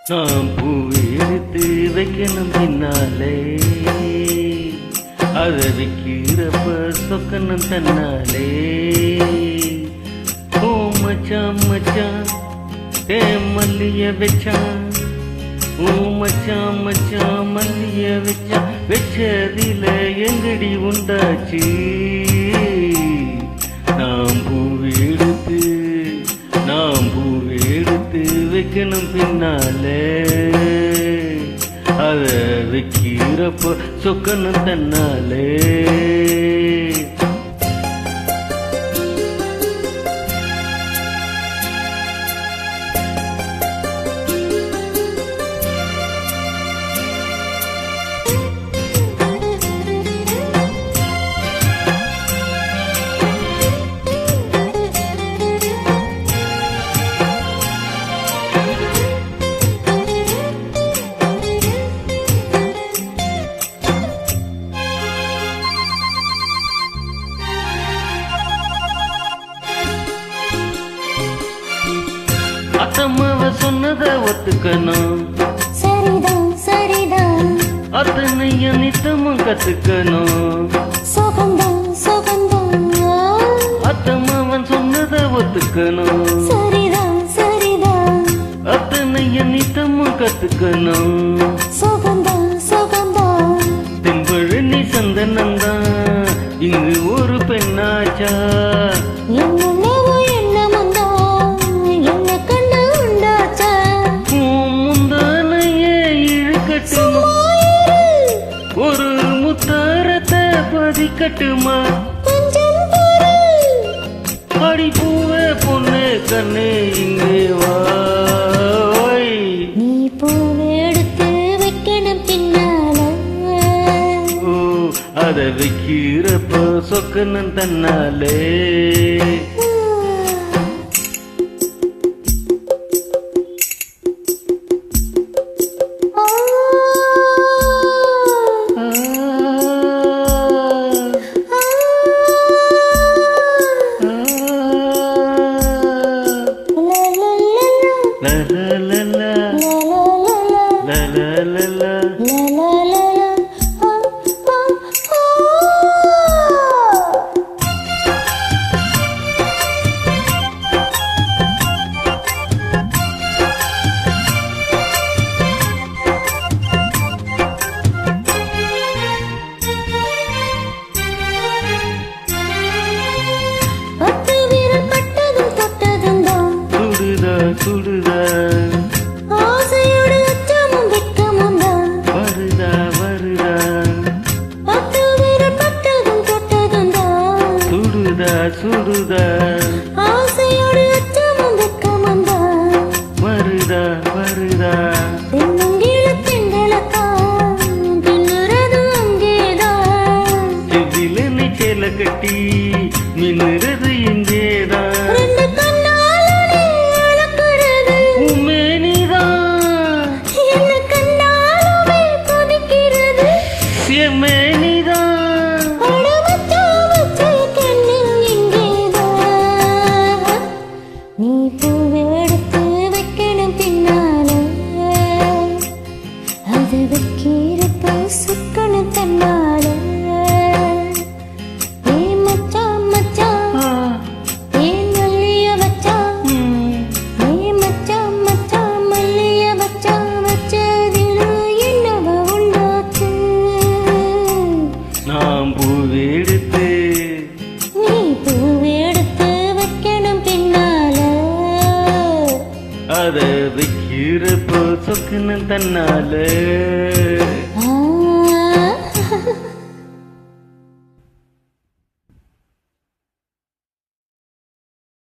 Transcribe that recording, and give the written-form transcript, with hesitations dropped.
நாம் பூவை எடுத்து வைக்கணும் பின்னாலே, அதை விற்கிறப்ப சொக்கணும் தன்னாலே. ஓ மச்சான் மச்சான் மல்லிய வச்சான், ஓ மச்சான் மச்சான் மல்லிய வச்சான், வச்சதில எங்கடி உண்டாச்சு. நாம் பூவை எடுத்து வைக்கணும் பின்னாலே, அத வைக்கிறப்ப சொக்கணும் தன்னாலே. அத்தம்மாவ சொன்னத ஒத்துக்கணும், சரிதான் சரிதான், அத்தனைய நித்தமும் கத்துக்கணும். சுகந்தான் சுகந்தான், அத்தம்மாவன் சொன்னத ஒத்துக்கணும், சரிதான் சரிதான், அத்தனைய நித்தமும் கத்துக்கணும். சுகந்தான் சுகந்தான், தென்பழனி சந்தனந்தான் இங்கு ஒரு பெண்ணாச்சா. ஒரு முத்தாரத்தை பதிக்கட்டுமா, அடி பூவே பொண்ணு கண்ணே இங்கே வாய். நீ பூவை எடுத்து வைக்கணும் பின்னால, ஓ அதை வைக்கிறப்ப சொக்கணும் தன்னாலே. சுடுதா ஆசையோடு அச்சமும் வெட்கமும் தான், வருதா வருதா, பட்டு விரல் பட்டதும் தொட்டதும் தான், சுடுதா சுடுதா, ஆசையோடு அச்சமும் வெட்கமும் தான், வருதா வருதா. தென்னங்கீழ தென்றலத்தான் பின்னுறது அங்கேதான், செவ்வில நீ சேல கட்டி மின்னுறது இங்கேதான். நீ பூவை எடுத்து வைக்கணும் பின்னால, அது வைக்கிறப்ப சுக்கணும் தன்னால. ஏ மச்சான் மச்சான் ஏன் மல்லிய வச்சான், ஏ மச்சான் மச்சான் மல்லிய வச்சான், வச்சதில் என்னவ உண்டாச்சு. நாம் பூவை எடுத்து நீ பூவை எடுத்து வைக்கணும் பின்னால, அதை வைக்கிறப்போ சொக்கணும் தன்னாலே.